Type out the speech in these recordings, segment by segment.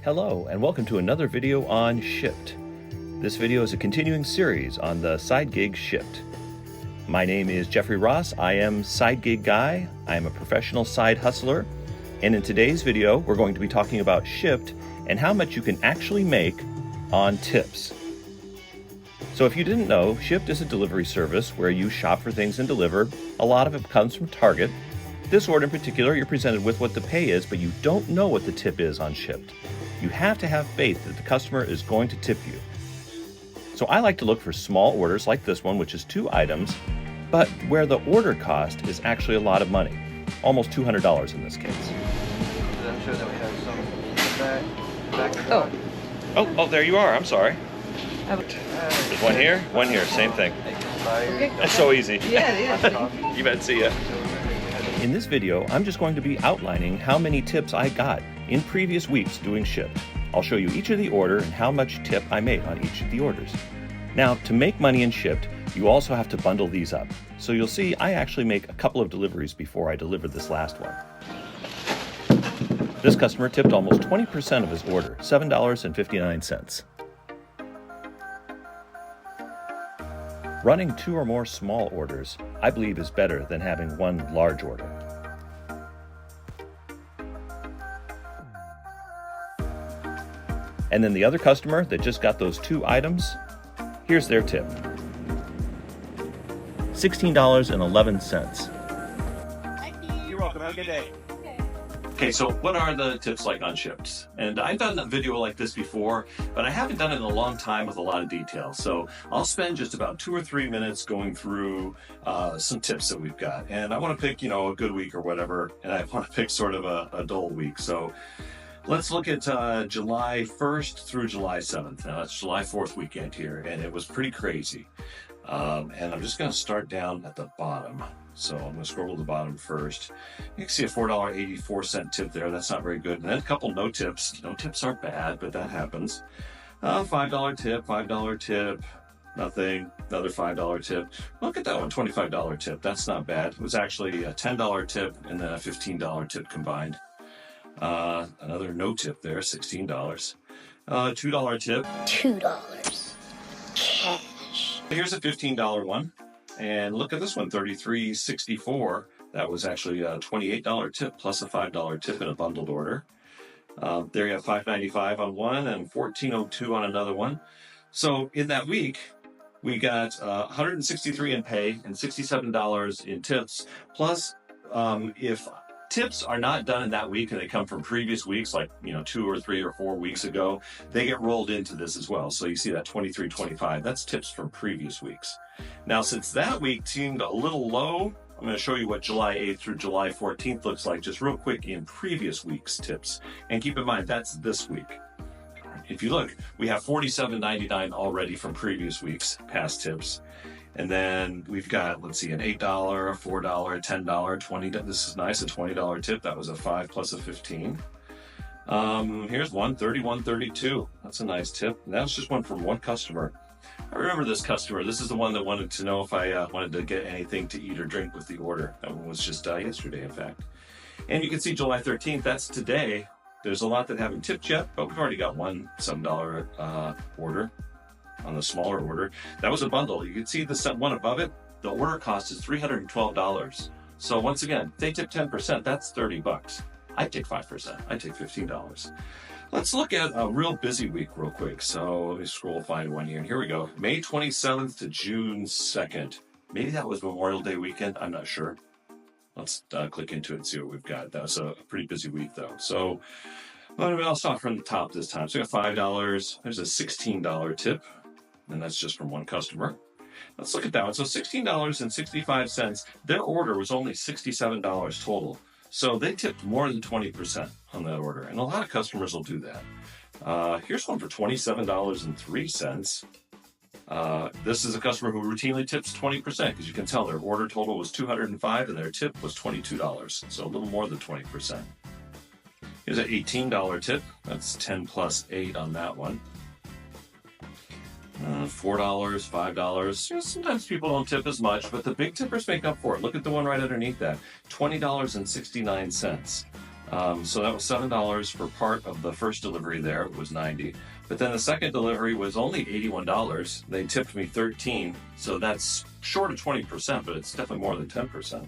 Hello, and welcome to another video on Shipt. This video is a continuing series on the side gig Shipt. My name is Jeffrey Ross. I am Side Gig Guy. I am a professional side hustler. And in today's video, we're going to be talking about Shipt and how much you can actually make on tips. So if you didn't know, Shipt is a delivery service where you shop for things and deliver. A lot of it comes from Target. This order in particular, you're presented with what the pay is, but you don't know what the tip is on Shipt. You have to have faith that the customer is going to tip you. So I like to look for small orders like this one, which is 2 items, but where the order cost is actually a lot of money, almost $200 in this case. I'm sure that we have some in the back. Oh, there you are. I'm sorry. There's one here, same thing. That's so easy. Yeah, it is. You bet, see ya. In this video, I'm just going to be outlining how many tips I got in previous weeks doing Shipt. I'll show you each of the order and how much tip I made on each of the orders. Now, to make money in Shipt, you also have to bundle these up. So you'll see I actually make a couple of deliveries before I deliver this last one. This customer tipped almost 20% of his order, $7.59. Running 2 or more small orders, I believe, is better than having one large order. And then the other customer that just got those 2 items, here's their tip. $16.11. You're welcome. Have a good day. Okay, so what are the tips like on Shipt? And I've done a video like this before, but I haven't done it in a long time with a lot of detail. So I'll spend just about 2 or 3 minutes going through some tips that we've got. And I want to pick, a good week or whatever, and I want to pick sort of a dull week. So let's look at July 1st through July 7th. Now that's July 4th weekend here, and it was pretty crazy. And I'm just going to start down at the bottom. So I'm going to scroll to the bottom first. You can see a $4.84 tip there. That's not very good. And then a couple no tips. No tips are bad, but that happens. $5 tip, $5 tip, nothing. Another $5 tip. Look at that one, $25 tip. That's not bad. It was actually a $10 tip and then a $15 tip combined. Another no tip there, $16. $2 tip. $2. Cash. Here's a $15 one. And look at this one, $33.64. That was actually a $28 tip plus a $5 tip in a bundled order. There you have $5.95 on one and $14.02 on another one. So in that week, we got $163 in pay and $67 in tips. Plus, if tips are not done in that week and they come from previous weeks, like 2 or 3 or 4 weeks ago, they get rolled into this as well. So you see that $23.25, that's tips from previous weeks. Now, since that week seemed a little low, I'm going to show you what July 8th through July 14th looks like just real quick in previous week's tips. And keep in mind, that's this week. If you look, we have $47.99 already from previous weeks past tips. And then we've got, let's see, an $8, a $4, a $10, $20. This is nice, a $20 tip. That was a 5 plus a 15. Here's one, $31.32. That's a nice tip. And that's just one from one customer. I remember this customer. This is the one that wanted to know if I wanted to get anything to eat or drink with the order. That one was just yesterday, in fact. And you can see July 13th, that's today. There's a lot that haven't tipped yet, but we've already got one $7 order on the smaller order. That was a bundle. You can see the one above it. The order cost is $312. So once again, if they tip 10%, that's $30. I take 5%. I take $15. Let's look at a real busy week real quick. So let me find one here. And here we go. May 27th to June 2nd. Maybe that was Memorial Day weekend. I'm not sure. Let's click into it and see what we've got. That was a pretty busy week, though. So I'll start from the top this time. So we got $5. There's a $16 tip. And that's just from one customer. Let's look at that one. So $16.65. Their order was only $67 total. So they tipped more than 20% on that order. And a lot of customers will do that. Here's one for $27.03. This is a customer who routinely tips 20% because you can tell their order total was $205 and their tip was $22. So a little more than 20%. Here's an $18 tip. That's 10 plus 8 on that one. $4, $5. Sometimes people don't tip as much, but the big tippers make up for it. Look at the one right underneath that, $20.69. So that was $7 for part of the first delivery there. It was $90. But then the second delivery was only $81. They tipped me $13. So that's short of 20%, but it's definitely more than 10%.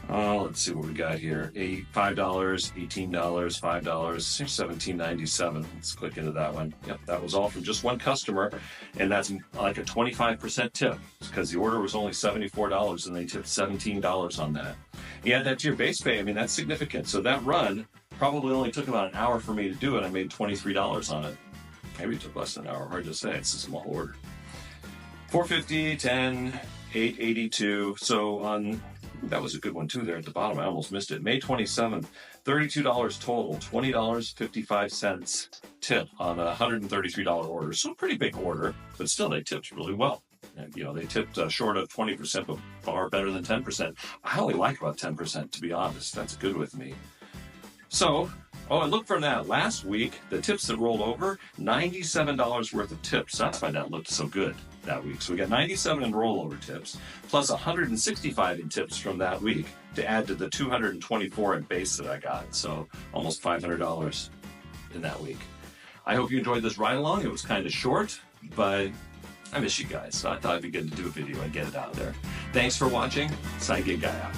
Let's see what we got here. $5, $18, $5, $17.97. Let's click into that one. Yep, that was all from just one customer, and that's like a 25% tip because the order was only $74 and they tipped $17 on that. You add that to your base pay, I mean, that's significant. So that run probably only took about an hour for me to do it. I made $23 on it. Maybe it took less than an hour, hard to say. It's a small order. $4.50, $10, $8.82. So on that was a good one too there at the bottom. I almost missed it. May 27th, $32 total, $20.55 tip on a $133 order. So pretty big order, but still they tipped really well. And, you know, they tipped short of 20%, but far better than 10%. I only like about 10%, to be honest. That's good with me. So, and look for that. Last week, the tips that rolled over, $97 worth of tips. That's why that looked so good that week. So we got 97 in rollover tips, plus 165 in tips from that week to add to the 224 in base that I got. So almost $500 in that week. I hope you enjoyed this ride along. It was kind of short, but I miss you guys. So I thought it'd be good to do a video and get it out there. Thanks for watching. Side Gig Guy out.